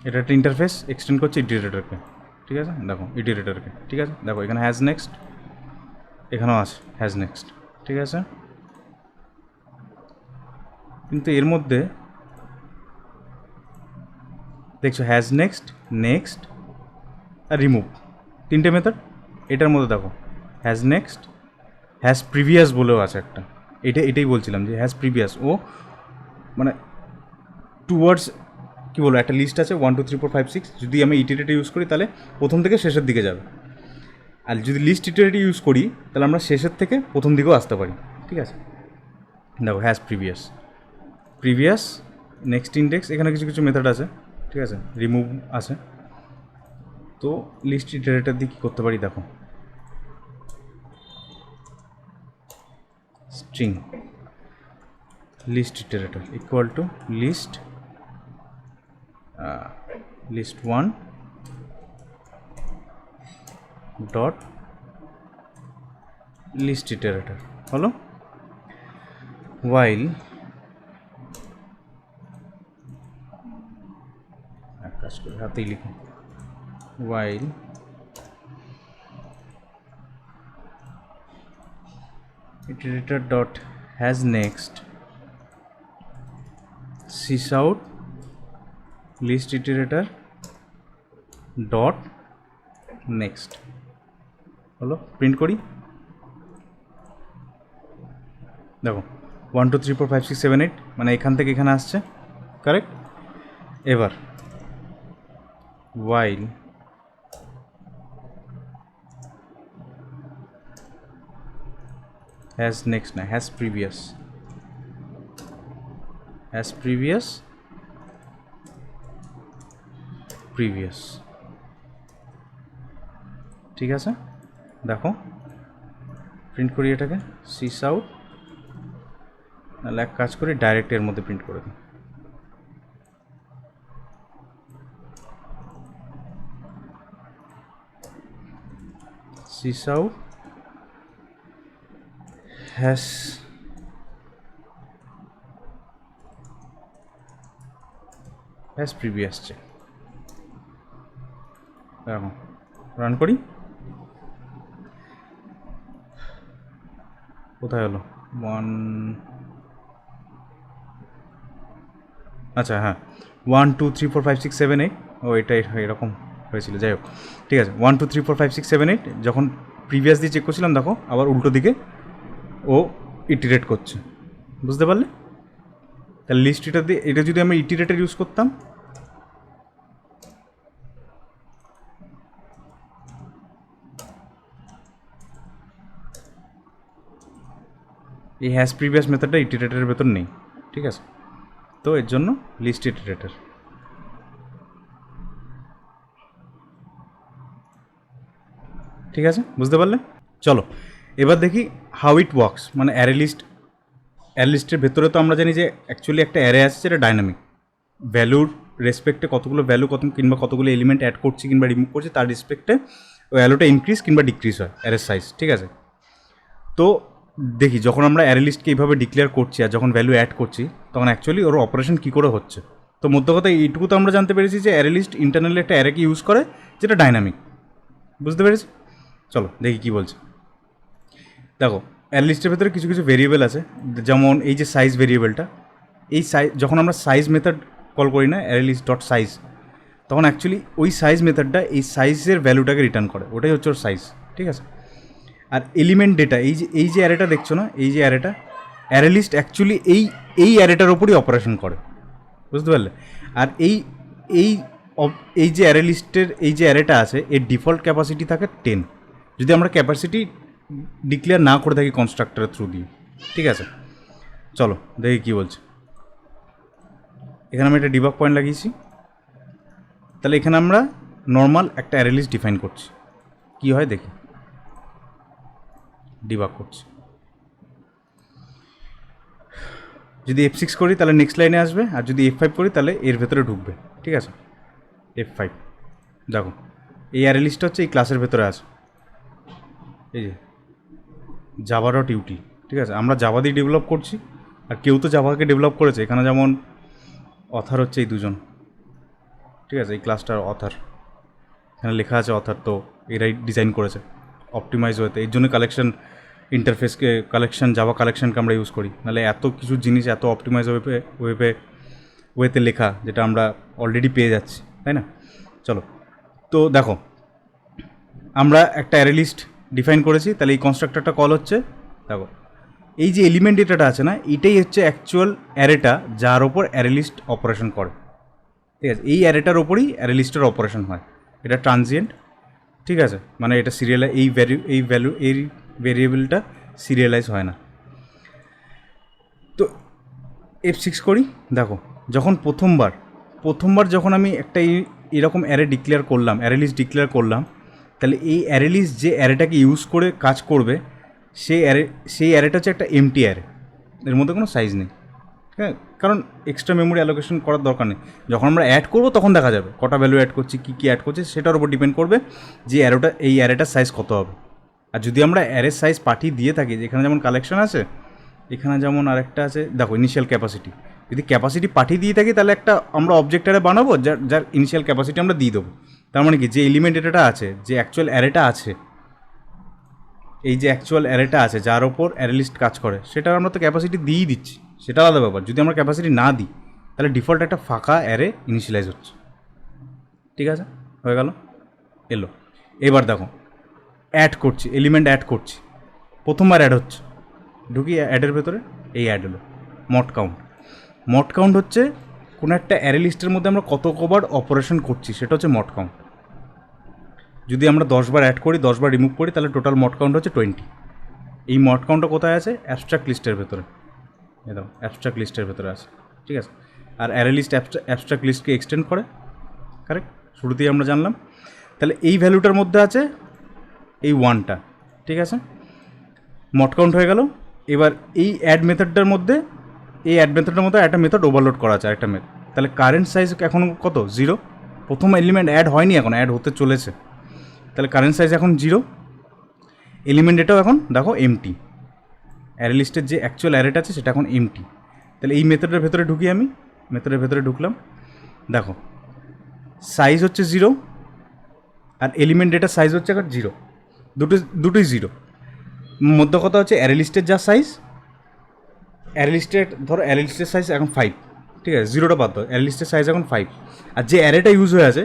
এটা একটা ইন্টারফেস এক্সটেন্ড করছে ইটিরেটরকে, ঠিক আছে। দেখো ইটিরেটরকে, ঠিক আছে। দেখো এখানে হ্যাজ নেক্সট, এখানেও আছে হ্যাজ নেক্সট, ঠিক আছে। কিন্তু এর মধ্যে দেখছো হ্যাজ নেক্সট, নেক্সট আর রিমুভ, 3টে মেথড। এটার মধ্যে দেখো হ্যাজ নেক্সট, হ্যাজ প্রিভিয়াস বলেও আছে একটা, এটাই বলছিলাম যে হ্যাজ প্রিভিয়াস, ও মানে টুয়ার্ডস কী বলবো, একটা লিস্ট আছে 1 2 3 4 5 6, যদি আমি ইটিরেটর ইউজ করি তাহলে প্রথম থেকে শেষের দিকে যাবে। আর যদি লিস্ট ইটারেটর ইউজ করি তাহলে আমরা শেষের থেকে প্রথম দিকেও আসতে পারি, ঠিক আছে। দেখো হ্যাজ প্রিভিয়াস নেক্সট ইন্ডেক্স, এখানে কিছু কিছু মেথড আছে, ঠিক আছে, রিমুভ আছে। তো লিস্ট ইটারেটর দিয়ে কী করতে পারি দেখো, string list iterator equal to list 1 dot list iterator হলো, while এক কাজ করে হাতেই লিখো, while iterator dot has next sys out list iterator dot next হলো, প্রিন্ট করি। দেখো 1 2 3 4 5 6 7 8 মানে এখান থেকে এখানে আসছে, কারেক্ট। এবার while has next না has previous ঠিক আছে। দেখো প্রিন্ট করি এটাকে sys out, নাহলে এক কাজ করি ডাইরেক্ট এর মধ্যে প্রিন্ট করে দিই। sys out has previous check, দেখো রান করি, কোথায় হলো 1, আচ্ছা হ্যাঁ 1 2 3 4 5 6 7 8, ও এটা এরকম হয়েছিল, যাই হোক ঠিক আছে। 1 2 3 4 5 6 7 8 যখন প্রিভিয়াস দিয়ে চেক করছিলাম দেখো আবার উল্টো দিকে ও ইটিরেট করছে, বুঝতে পারলে? তাহলে লিস্ট এটা দিয়ে, এটা যদি আমি ইটিরেটর ইউজ করতাম, এই হ্যাজ প্রিভিয়াস মেথডটা ইটিরেটরের ভেতর নেই, ঠিক আছে। তো এর জন্য লিস্ট ইটিরেটর, ঠিক আছে, বুঝতে পারলে? চলো এবার দেখি হাউ ইট ওয়ার্কস, মানে অ্যারে লিস্টের ভেতরে তো আমরা জানি যে অ্যাকচুয়ালি একটা অ্যারে আছে যেটা ডাইনামিক, ভ্যালুর রেসপেক্টে কতগুলো ভ্যালু কিংবা কতগুলো এলিমেন্ট অ্যাড করছি কিংবা রিমুভ করছি তার রেসপেক্টে ওই ভ্যালুটা ইনক্রিজ কিংবা ডিক্রিজ হয় অ্যারের সাইজ, ঠিক আছে। তো দেখি যখন আমরা অ্যারে লিস্টকে এইভাবে ডিক্লেয়ার করছি আর যখন ভ্যালু অ্যাড করছি তখন অ্যাকচুয়ালি ওর অপারেশন কী করে হচ্ছে। তো মধ্য কথা এইটুকু তো আমরা জানতে পেরেছি যে অ্যারে লিস্ট ইন্টারনালি একটা অ্যারেকে ইউজ করে যেটা ডাইনামিক, বুঝতে পেরেছি? চলো দেখি কী বলছে। দেখো অ্যারে লিস্টের ভেতরে কিছু কিছু ভেরিয়েবল আছে, যেমন এই যে সাইজ ভেরিয়েবলটা, এই সাইজ যখন আমরা সাইজ মেথড কল করি না অ্যারে লিস্ট ডট সাইজ, তখন অ্যাকচুয়ালি ওই সাইজ মেথডটা এই সাইজের ভ্যালুটাকে রিটার্ন করে, ওটাই হচ্ছে ওর সাইজ, ঠিক আছে। আর এলিমেন্ট ডেটা, এই যে অ্যারেটা দেখছো না, এই যে অ্যারেটা, অ্যারে লিস্ট অ্যাকচুয়ালি এই অ্যারেটার ওপরই অপারেশন করে, বুঝতে পারলে? আর এই যে অ্যারে লিস্টের এই যে অ্যারেটা আছে এর ডিফল্ট ক্যাপাসিটি থাকে 10, যদি আমরা ক্যাপাসিটি ডিক্লেয়ার না করে থাকি কনস্ট্রাক্টরের থ্রু দিয়ে, ঠিক আছে। চলো দেখি কী বলছে। এখানে আমি একটা ডিবাগ পয়েন্ট লাগিয়েছি, তাহলে এখানে আমরা নর্মাল একটা অ্যারে লিস্ট ডিফাইন করছি, কী হয় দেখি, ডিবাগ করছি। যদি F6 করি তাহলে নেক্সট লাইনে আসবে, আর যদি F5 করি তাহলে এর ভেতরে ঢুকবে, ঠিক আছে। F5 দেখো এই অ্যারে লিস্টটা হচ্ছে এই ক্লাসের ভেতরে আছে, এই যে জাভা ডট ইউটি, ঠিক আছে। আমরা জাভা দিয়ে ডেভেলপ করছি, আর কেউ তো জাভাকে ডেভেলপ করেছে, এখানে যেমন অথার হচ্ছে এই দুজন, ঠিক আছে, এই ক্লাসটার অথার, এখানে লেখা আছে অথার, তো এরাই ডিজাইন করেছে অপটিমাইজ ওয়েতে, এর জন্য জাভা কালেকশনকে আমরা ইউজ করি, নাহলে এত কিছু জিনিস এত অপটিমাইজ ওয়েতে লেখা যেটা আমরা অলরেডি পেয়ে যাচ্ছি, তাই না? চলো তো দেখো আমরা একটা অ্যারে লিস্ট ডিফাইন করেছি, তাহলে এই কনস্ট্রাক্টরটা কল হচ্ছে, দেখো এই যে এলিমেন্ট ডেটাটা আছে না, এটাই হচ্ছে অ্যাকচুয়াল অ্যারেটা যার ওপর অ্যারে লিস্ট অপারেশন করে, ঠিক আছে। এই অ্যারেটার ওপরই অ্যারে লিস্টের অপারেশন হয়, এটা ট্রানজিয়েন্ট, ঠিক আছে, মানে এটা সিরিয়ালাইজ এই ভ্যালু এই ভেরিয়েবলটা সিরিয়ালাইজ হয় না। তো F6 করি। দেখো যখন প্রথমবার যখন আমি একটা এরকম অ্যারে ডিক্লেয়ার করলাম, অ্যারে লিস্ট ডিক্লেয়ার করলাম, তাহলে এই অ্যারে লিস্ট যে অ্যারেটাকে ইউজ করে কাজ করবে সেই অ্যারেটা হচ্ছে একটা এমটি অ্যারে, এর মধ্যে কোনো সাইজ নেই। হ্যাঁ, কারণ এক্সট্রা মেমোরি অ্যালোকেশন করার দরকার নেই। যখন আমরা অ্যাড করবো তখন দেখা যাবে কটা ভ্যালু অ্যাড করছি, কী কী অ্যাড করছি, সেটার উপর ডিপেন্ড করবে যে এই অ্যারেটার সাইজ কত হবে। আর যদি আমরা অ্যারের সাইজ পাঠিয়ে দিয়ে থাকি, যেখানে যেমন কালেকশন আছে, এখানে যেমন আরেকটা আছে দেখো ইনিশিয়াল ক্যাপাসিটি, যদি ক্যাপাসিটি পাঠিয়ে দিয়ে থাকি তাহলে একটা আমরা অবজেক্ট অ্যারে বানাবো যার ইনিশিয়াল ক্যাপাসিটি আমরা দিয়ে দেবো। তার মানে কি যে এলিমেন্ট এটা আছে, যে অ্যাকচুয়াল অ্যারেটা আছে, এই যে অ্যাকচুয়াল অ্যারেটা আছে যার ওপর অ্যারে লিস্ট কাজ করে, সেটা আমরা তো ক্যাপাসিটি দিয়েই দিচ্ছি, সেটা আলাদা ব্যাপার। যদি আমরা ক্যাপাসিটি না দিই তাহলে ডিফল্ট একটা ফাঁকা অ্যারে ইনিশিয়ালাইজ হচ্ছে। ঠিক আছে, হয়ে গেল, এলো। এবার দেখো অ্যাড করছি, এলিমেন্ট অ্যাড করছি, প্রথমবার অ্যাড হচ্ছে, ঢুকি অ্যাডের ভেতরে, এই অ্যাড হলো মড কাউন্ট হচ্ছে কোনো একটা অ্যারে লিস্টের মধ্যে আমরা কত কবার অপারেশন করছি, সেটা হচ্ছে মড কাউন্ট। যদি আমরা 10 বার অ্যাড করি 10 বার রিমুভ করি তাহলে টোটাল মড কাউন্ট হচ্ছে 20। এই মড কাউন্টটা কোথায় আছে? অ্যাবস্ট্রাক্ট লিস্টের ভেতরে, একদম অ্যাবস্ট্রাক্ট লিস্টের ভেতরে আছে। ঠিক আছে, আর অ্যারে লিস্ট অ্যাবস্ট্রাক্ট লিস্টকে এক্সটেন্ড করে, কারেক্ট, শুরুতেই আমরা জানলাম। তাহলে এই ভ্যালুটার মধ্যে আছে এই 1টা। ঠিক আছে, মড কাউন্ট হয়ে গেল। এবার এই অ্যাড মেথডটার মধ্যে একটা মেথড ওভারলোড করা আছে, একটা মেথড। তাহলে কারেন্ট সাইজ এখন কত? 0। প্রথম এলিমেন্ট অ্যাড হয়নি, এখন অ্যাড হতে চলেছে, তাহলে কারেন্ট সাইজ এখন 0। এলিমেন্ট এটাও এখন দেখো এমটি, অ্যারে লিস্টের যে অ্যাকচুয়াল অ্যারেটা আছে সেটা এখন এমটি। তাহলে এই মেথডের ভেতরে ঢুকি, আমি মেথডের ভেতরে ঢুকলাম, দেখো সাইজ হচ্ছে 0 আর এলিমেন্ট ডেটার সাইজ হচ্ছে এখন 0, দুটোই 0। মধ্য কথা হচ্ছে অ্যারে লিস্টের যা সাইজ, অ্যারে লিস্টের সাইজ এখন 5। ঠিক আছে, 0টা বাদ দাও, অ্যারে লিস্টের সাইজ এখন 5। আর যে অ্যারেটা ইউজ হয়ে আছে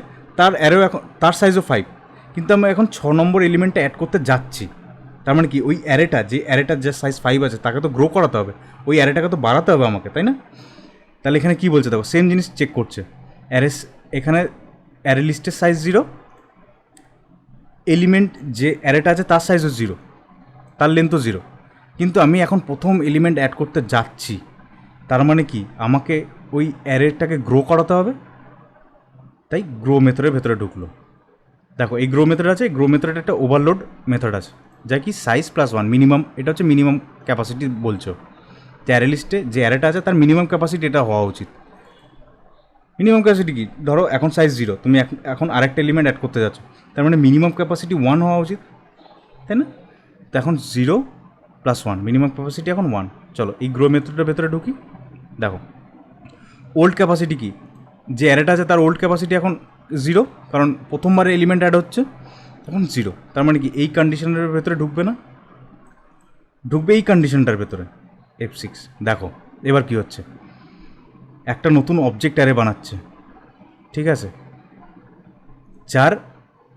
তার সাইজও 5, কিন্তু আমরা এখন 6 নম্বর এলিমেন্টটা অ্যাড করতে যাচ্ছি। তার মানে কি ওই অ্যারেটার যে সাইজ 5 আছে তাকে তো গ্রো করাতে হবে, ওই অ্যারেটাকে তো বাড়াতে হবে আমাকে, তাই না? তাহলে এখানে কী বলছে দেখো, সেম জিনিস চেক করছে। এখানে অ্যারে লিস্টের সাইজ 0, এলিমেন্ট যে অ্যারেটা আছে তার সাইজও 0, তার লেন্থও 0, কিন্তু আমি এখন প্রথম এলিমেন্ট অ্যাড করতে যাচ্ছি। তার মানে কি আমাকে ওই অ্যারেটাকে গ্রো করাতে হবে, তাই গ্রো মেথডের ভেতরে ঢুকলো। দেখো এই গ্রো মেথড আছে, গ্রো মেথডের একটা ওভারলোড মেথড আছে যা কি সাইজ +1 মিনিমাম, এটা হচ্ছে মিনিমাম ক্যাপাসিটি বলছো। যে অ্যারে লিস্টে যে অ্যারেটা আছে তার মিনিমাম ক্যাপাসিটি এটা হওয়া উচিত। মিনিমাম ক্যাপাসিটি কি? ধরো এখন সাইজ 0, তুমি এখন আরেকটা এলিমেন্ট অ্যাড করতে যাচ্ছ, তার মানে মিনিমাম ক্যাপাসিটি 1 হওয়া উচিত, তাই না? তো এখন 0 + 1, মিনিমাম ক্যাপাসিটি এখন 1। চলো এই গ্রো মেথডের ভেতরে ঢুকি, দেখো ওল্ড ক্যাপাসিটি কি? যে অ্যারেটা আছে তার ওল্ড ক্যাপাসিটি এখন 0, কারণ প্রথমবারে এলিমেন্ট অ্যাড হচ্ছে, এখন 0। তার মানে কি এই কন্ডিশনের ভেতরে ঢুকবে না, ঢুকবে এই কন্ডিশনটার ভেতরে, F6। দেখো এবার কি হচ্ছে, একটা নতুন অবজেক্ট অ্যারে বানাচ্ছে, ঠিক আছে, যার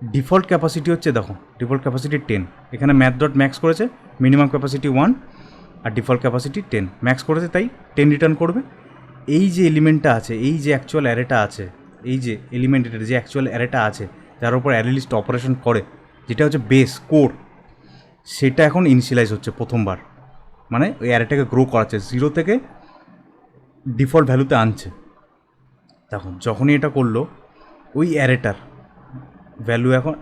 ডিফল্ট ক্যাপাসিটি হচ্ছে, দেখো ডিফল্ট ক্যাপাসিটি 10, এখানে ম্যাথ.ম্যাক্স করেছে, মিনিমাম ক্যাপাসিটি 1 আর ডিফল্ট ক্যাপাসিটি 10, ম্যাক্স করেছে তাই 10 রিটার্ন করবে। এই যে এলিমেন্টটা আছে, এই যে অ্যাকচুয়াল অ্যারেটা আছে, এই যে এলিমেন্টের যে অ্যাকচুয়াল অ্যারেটা আছে যার উপর অ্যারে লিস্ট অপারেশন করে, যেটা হচ্ছে বেস কোর, সেটা এখন ইনিশিয়ালাইজ হচ্ছে প্রথমবার, মানে ওই অ্যারেটাকে গ্রো করাচ্ছে, 0 থেকে ডিফল্ট ভ্যালুতে আনছে। দেখো যখনই এটা করলো, ওই অ্যারেটার ভ্যালু এখন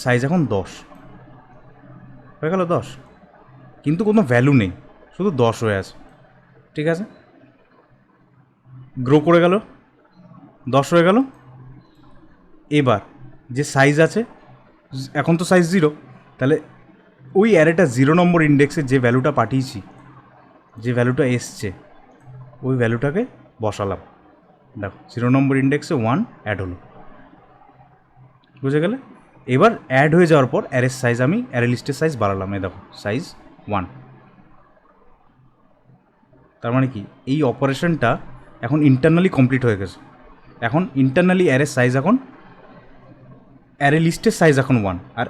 সাইজ এখন 10 হয়ে গেল, 10, কিন্তু কোনো ভ্যালু নেই, শুধু 10 হয়ে আছে। ঠিক আছে, গ্রো করে গেল, 10 হয়ে গেল। এবার যে সাইজ আছে, এখন তো সাইজ 0, তাহলে ওই অ্যারেটা 0 নম্বর ইন্ডেক্সে যে ভ্যালুটা পাঠিয়েছি, যে ভ্যালুটা এসছে, ওই ভ্যালুটাকে বসালাম। দেখো 0 নম্বর ইন্ডেক্সে 1 অ্যাড হলো, বুঝে গেলে? এবার অ্যাড হয়ে যাওয়ার পর অ্যারের সাইজ, আমি অ্যারে লিস্টের সাইজ বাড়ালাম, এই দেখো সাইজ 1। তার মানে কি এই অপারেশনটা এখন ইন্টারনালি কমপ্লিট হয়ে গেছে। এখন ইন্টারনালি অ্যারের সাইজ, এখন অ্যারে লিস্টের সাইজ এখন 1, আর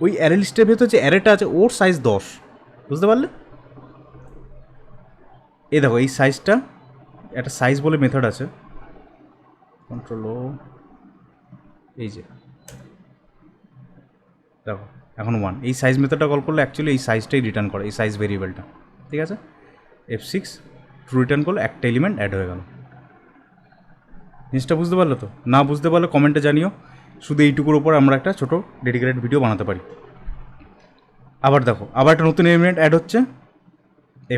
ওই অ্যারে লিস্টের ভেতর যে অ্যারেটা আছে ওর সাইজ 10, বুঝতে পারলে? এই দেখো এই সাইজটা, একটা সাইজ বলে মেথড আছে, কন্ট্রোল ও, এই যে দেখো এখন 1, এই সাইজ মেথডটা কল করলে অ্যাকচুয়ালি এই সাইজটাই রিটার্ন করে, এই সাইজ ভেরিয়েবলটা, ঠিক আছে। F6 ট্রু রিটার্ন করলে একটা এলিমেন্ট অ্যাড হয়ে গেল। জিনিসটা বুঝতে পারলো তো? না বুঝতে পারলে কমেন্টে জানিও, শুধু এইটুকুর ওপর আমরা একটা ছোটো ডেডিকেটেড ভিডিও বানাতে পারি। আবার দেখো, আবার একটা নতুন এলিমেন্ট অ্যাড হচ্ছে,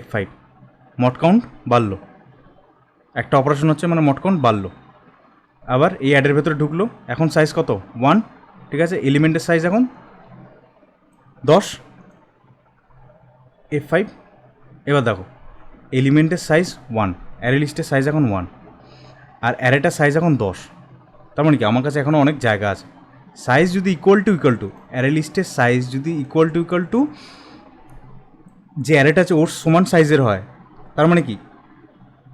F5 মড কাউন্ট বাড়লো, একটা অপারেশন হচ্ছে মানে মড কাউন্ট বাড়লো। আবার এই অ্যাডের ভেতরে ঢুকলো, এখন সাইজ কত? 1, ঠিক আছে। এলিমেন্টের সাইজ এখন 10, F5। এবার দেখো এলিমেন্টের সাইজ 1, অ্যারে লিস্টের সাইজ এখন 1, আর অ্যারেটার সাইজ এখন 10। তার মানে কি আমার কাছে এখনও অনেক জায়গা আছে। সাইজ যদি ইকুয়াল টু অ্যারে লিস্টের সাইজ যদি ইকুয়াল টু যে অ্যারেটা আছে ওর সমান সাইজের হয়, তার মানে কি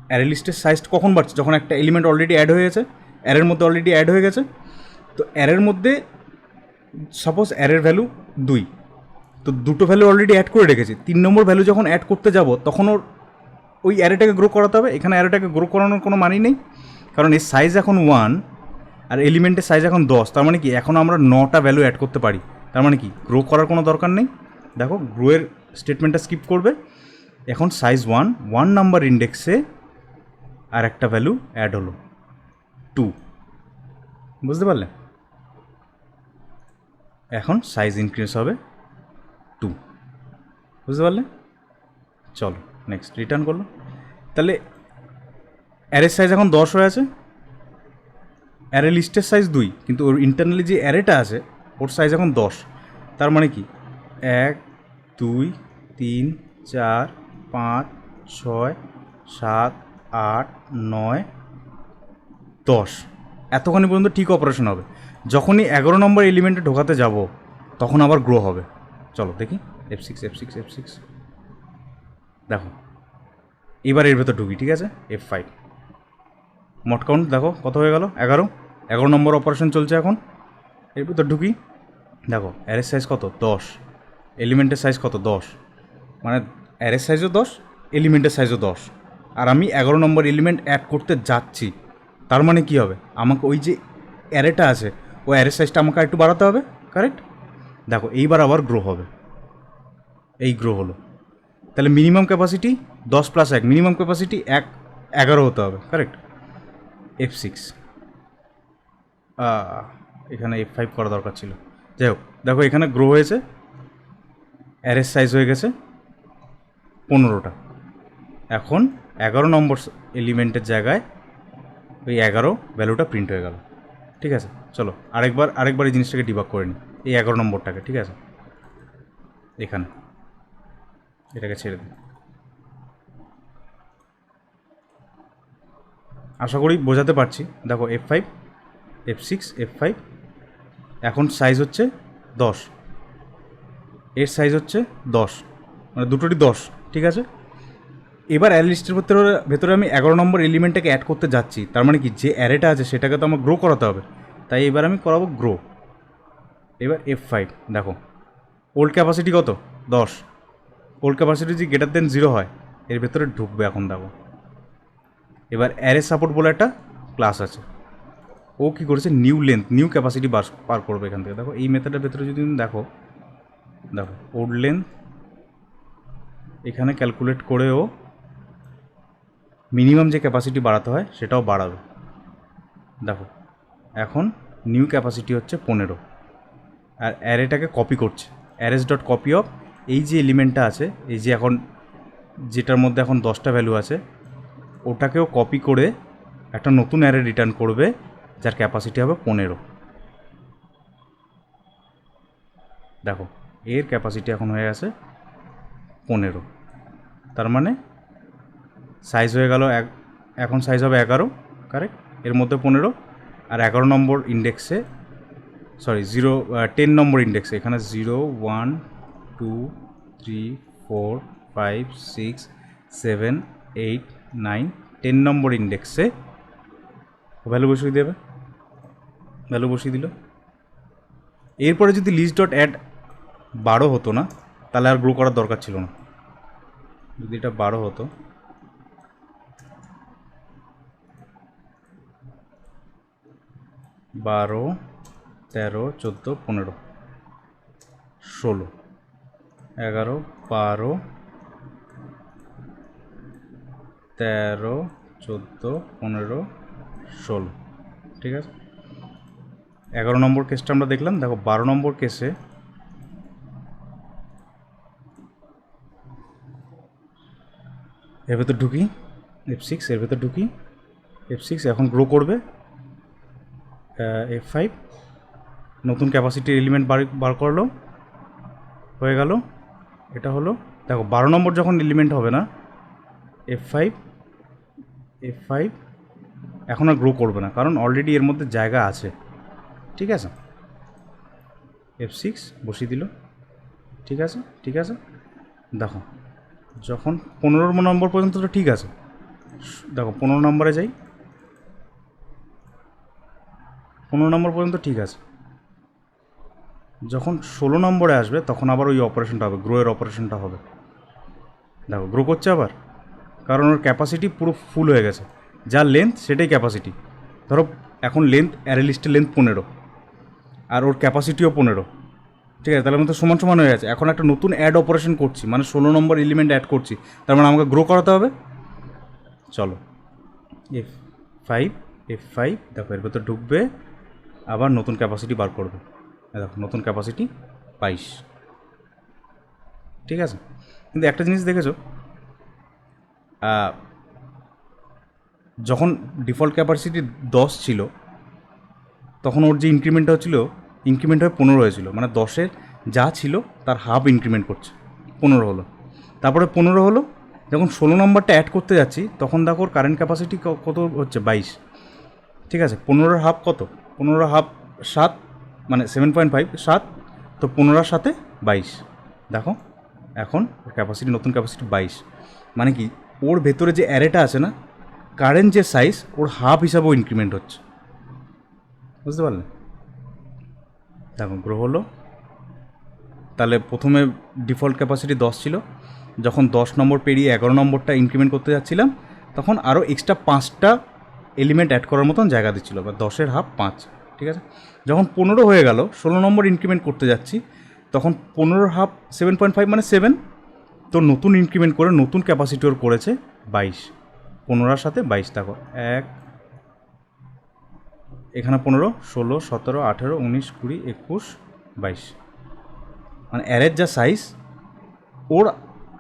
অ্যারে লিস্টের সাইজ কখন বাড়ছে? যখন একটা এলিমেন্ট অলরেডি অ্যাড হয়ে গেছে, অ্যারের মধ্যে অলরেডি অ্যাড হয়ে গেছে। তো অ্যারের মধ্যে সাপোজ অ্যারের ভ্যালু 2, তো দুটো ভ্যালু অলরেডি অ্যাড করে রেখেছি, 3 নম্বর ভ্যালু যখন অ্যাড করতে যাব তখন ওর ওই অ্যারেটাকে গ্রো করাতে হবে। এখানে অ্যারেটাকে গ্রো করানোর কোনো মানেই নেই, কারণ এর সাইজ এখন 1 আর এলিমেন্টের সাইজ এখন 10। তার মানে কি এখন আমরা 9টা ভ্যালু অ্যাড করতে পারি। তার মানে কি গ্রো করার কোনো দরকার নেই। দেখো গ্রোয়ের স্টেটমেন্টটা স্কিপ করবে। এখন সাইজ 1 নাম্বার ইন্ডেক্সে আর একটা ভ্যালু অ্যাড হলো 2, বুঝতে পারলে? এখন সাইজ ইনক্রিজ হবে 2, বুঝতে পারলে? চলো নেক্সট রিটার্ন করলো। তাহলে অ্যারের সাইজ এখন 10 হয়ে আছে, অ্যারে লিস্টের সাইজ 2, কিন্তু ওর ইন্টারনালি যে অ্যারেটা আছে ওর সাইজ এখন 10। তার মানে কি 1 2 3 4 5 6 7 8 9 10, এতখানি পর্যন্ত ঠিক অপারেশন হবে। যখনই 11 নম্বর এলিমেন্টে ঢোকাতে যাব তখন আবার গ্রো হবে। চলো দেখি F6 দেখো এবার এর ভেতর ঢুকি, ঠিক আছে। F5 মড কাউন্ট দেখো কত হয়ে গেল? 11 নম্বর অপারেশন চলছে এখন। এর ভেতর ঢুকি, দেখো অ্যারের সাইজ কত? 10, এলিমেন্টের সাইজ কত? 10, মানে অ্যারের সাইজও 10, এলিমেন্টের সাইজও 10, আর আমি 11 নম্বর এলিমেন্ট অ্যাড করতে যাচ্ছি। তার মানে কি হবে? আমাকে ওই যে অ্যারেটা আছে ওই অ্যারের সাইজটা আমাকে একটু বাড়াতে হবে, কারেক্ট? দেখো এইবার আবার গ্রো হবে, এই গ্রো হলো। তাহলে মিনিমাম ক্যাপাসিটি 10 + 1, মিনিমাম ক্যাপাসিটি 11 হতে হবে, কারেক্ট। F6 এখানে F5 করা দরকার ছিল। যাই হোক, দেখো এখানে গ্রো হয়েছে, অ্যারের সাইজ হয়ে গেছে 15টা। এখন 11 নম্বর এলিমেন্টের জায়গায় ওই 11 ভ্যালুটা প্রিন্ট হয়ে গেল, ঠিক আছে। চলো আরেকবার এই জিনিসটাকে ডিবাগ করে নিই, এই 11 নম্বরটাকে, ঠিক আছে। এখানে এটাকে ছেড়ে দিই। আশা করি বোঝাতে পারছি। দেখো F5 F6 F5, এখন সাইজ হচ্ছে 10, এর সাইজ হচ্ছে 10, মানে দুটোরই 10, ঠিক আছে। এবার অ্যারে লিস্টের ভেতরে আমি 11 নম্বর এলিমেন্টটাকে অ্যাড করতে যাচ্ছি। তার মানে কি যে অ্যারেটা আছে সেটাকে তো আমার গ্রো করাতে হবে, তাই এবার আমি করাবো গ্রো। এবার F5 দেখো ওল্ড ক্যাপাসিটি কত? 10, ওল্ড ক্যাপাসিটি যদি >0 হয় এর ভেতরে ঢুকবে। এখন দেখো এবার অ্যারে সাপোর্ট বলে একটা ক্লাস আছে, ও কী করেছে নিউ লেন্থ নিউ ক্যাপাসিটি পার করবে এখান থেকে। দেখো এই মেথডের ভেতরে যদি দেখো ওল্ড লেন্থ এখানে ক্যালকুলেট করেও মিনিমাম যে ক্যাপাসিটি বাড়াতে হয় সেটাও বাড়াবে। দেখো এখন নিউ ক্যাপাসিটি হচ্ছে 15, আর অ্যারেটাকে কপি করছে, arrays.copy অফ এই যে এলিমেন্টটা আছে, এই যে এখন যেটার মধ্যে এখন 10টা ভ্যালু আছে ওটাকেও কপি করে একটা নতুন অ্যারে রিটার্ন করবে যার ক্যাপাসিটি হবে 15। দেখো এর ক্যাপাসিটি এখন হয়ে গেছে 15, তার মানে সাইজ হয়ে গেল এখন সাইজ হবে 11, কারেক্ট। এর মধ্যে 15, আর 11 নম্বর ইন্ডেক্সে 10 নম্বর ইন্ডেক্সে এখানে 0 1 2 3 4 5 6 7 8 9 10 নম্বর ইন্ডেক্সে ভ্যালু বসিয়ে দেবে, ভ্যালু বসিয়ে দিল। এরপরে যদি list.add 12 হতো না তাহলে আর গ্রো করার দরকার ছিল না। যদি এটা 12 হতো, বারো 13 14 15, 16, 11, 12, 13, 14, 15, 16, ঠিক আছে। 11 নম্বর কেসটা আমরা দেখলাম। দেখো 12 নম্বর কেসে এর ভেতর ঢুকি, F6 এর ভেতর ঢুকি, F6 এখন গ্রো করবে, F5 নতুন ক্যাপাসিটির এলিমেন্ট বার করলো, হয়ে গেল। এটা হলো, দেখো 12 নম্বর যখন এলিমেন্ট হবে না, F5 এখন আর গ্রো করবে না, কারণ অলরেডি এর মধ্যে জায়গা আছে, ঠিক আছে। F6 বসিয়ে দিল, ঠিক আছে, ঠিক আছে। দেখো যখন 15 নম্বর পর্যন্ত তো ঠিক আছে, দেখো 15 নম্বরে যাই, 15 নম্বর পর্যন্ত ঠিক আছে। যখন 16 নম্বরে আসবে তখন আবার ওই অপারেশনটা হবে, গ্রোয়ের অপারেশনটা হবে। দেখো গ্রো করছে আবার, কারণ ওর ক্যাপাসিটি পুরো ফুল হয়ে গেছে, যা লেন্থ সেটাই ক্যাপাসিটি। ধরো এখন লেন্থ অ্যারে লিস্টের লেন্থ 15 আর ওর ক্যাপাসিটিও 15, ঠিক আছে, তাহলে আমাদের সমান সমান হয়ে গেছে। এখন একটা নতুন অ্যাড অপারেশন করছি, মানে 16 নম্বর এলিমেন্ট অ্যাড করছি, তার মানে আমাকে গ্রো করাতে হবে। চলো F5 দেখো এর ভেতর ঢুকবে, আবার নতুন ক্যাপাসিটি বার করবে, দেখো নতুন ক্যাপাসিটি 22, ঠিক আছে। কিন্তু একটা জিনিস দেখেছো, যখন ডিফল্ট ক্যাপাসিটি 10 ছিল তখন ওর যে ইনক্রিমেন্টটা হচ্ছিলো, ইনক্রিমেন্ট হয়ে 15 হয়েছিল, মানে 10-এর যা ছিল তার হাফ ইনক্রিমেন্ট করছে, 15 হলো। তারপরে 15 হলো, যখন 16 নম্বরটা অ্যাড করতে যাচ্ছি তখন দেখো ওর কারেন্ট ক্যাপাসিটি কত হচ্ছে, 22, ঠিক আছে। 15-এর হাফ কত, 15-এর হাফ 7, মানে 7.5, 7, তো 15-এর সাথে 22, দেখো এখন ওর ক্যাপাসিটি, নতুন ক্যাপাসিটি 22, মানে কি ওর ভেতরে যে অ্যারেটা আছে না, কারেন্ট যে সাইজ ওর হাফ হিসাবেও ইনক্রিমেন্ট হচ্ছে, বুঝতে পারলে। দেখো গ্রো হলো, তাহলে প্রথমে ডিফল্ট ক্যাপাসিটি 10 ছিল, যখন 10 নম্বর পেরিয়ে 11 নম্বরটা ইনক্রিমেন্ট করতে যাচ্ছিলাম তখন আরও এক্সট্রা 5টা এলিমেন্ট অ্যাড করার মতন জায়গা দিচ্ছিলো, বা 10-এর হাফ 5, ঠিক আছে। যখন 15 হয়ে গেল, 16 নম্বর ইনক্রিমেন্ট করতে যাচ্ছি, তখন 15-এর হাফ 7.5 মানে 7, তো নতুন ইনক্রিমেন্ট করে নতুন ক্যাপাসিটি ওর করেছে 22, 15-এর সাথে 22, দেখো 1, এখানে 15, 16, 17, 18, 19, 20, 21, 22, মানে অ্যারের যা সাইজ ওর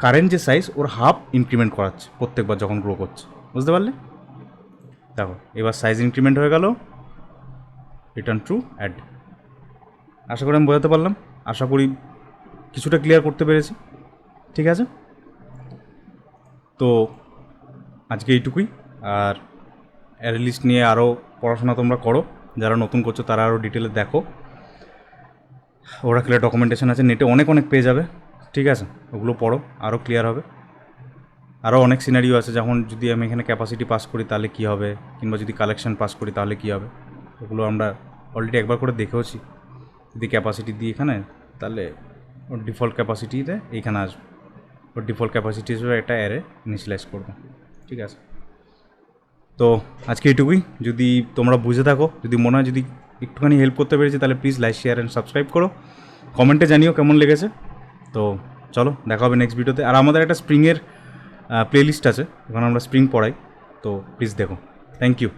কারেন্ট যে সাইজ ওর হাফ ইনক্রিমেন্ট করাচ্ছে প্রত্যেকবার যখন গ্রো করছে, বুঝতে পারলে। দেখো এবার সাইজ ইনক্রিমেন্ট হয়ে গেল, রিটার্ন ট্রু অ্যাড। আশা করি আমি বোঝাতে পারলাম, আশা করি কিছুটা ক্লিয়ার করতে পেরেছি, ঠিক আছে। তো আজকে এইটুকুই, আর অ্যারে লিস্ট নিয়ে আরও পড়াশোনা তোমরা করো, যারা নতুন করছো তারা আরও ডিটেলে দেখো, ওরাকেলের ডকুমেন্টেশন আছে নেটে, অনেক পেয়ে যাবে, ঠিক আছে, ওগুলো পড়ো, আরও ক্লিয়ার হবে। আরও অনেক সিনারিও আছে, যেমন যদি আমি এখানে ক্যাপাসিটি পাস করি তাহলে কী হবে, কিংবা যদি কালেকশন পাস করি তাহলে কী হবে, ওগুলো আমরা অলরেডি একবার করে দেখেওছি। যদি ক্যাপাসিটি দিই এখানে, তাহলে ওর ডিফল্ট ক্যাপাসিটিতে এইখানে আসবে, ওর ডিফল্ট ক্যাপাসিটি হিসেবে একটা অ্যারে ইনিশিয়ালাইজ করবে, ঠিক আছে। তো আজকে এইটুকুই, যদি তোমরা বুঝে থাকো, যদি মনে হয় যদি একটুখানি হেল্প করতে পেরেছি, তাহলে please like, share and subscribe করো, কমেন্টে জানিও কেমন লেগেছে। তো চলো দেখা হবে নেক্সট ভিডিওতে। আর আমাদের একটা স্প্রিংয়ের প্লেলিস্ট আছে, ওখানে আমরা স্প্রিং পড়াই, তো প্লিজ দেখো। Thank you.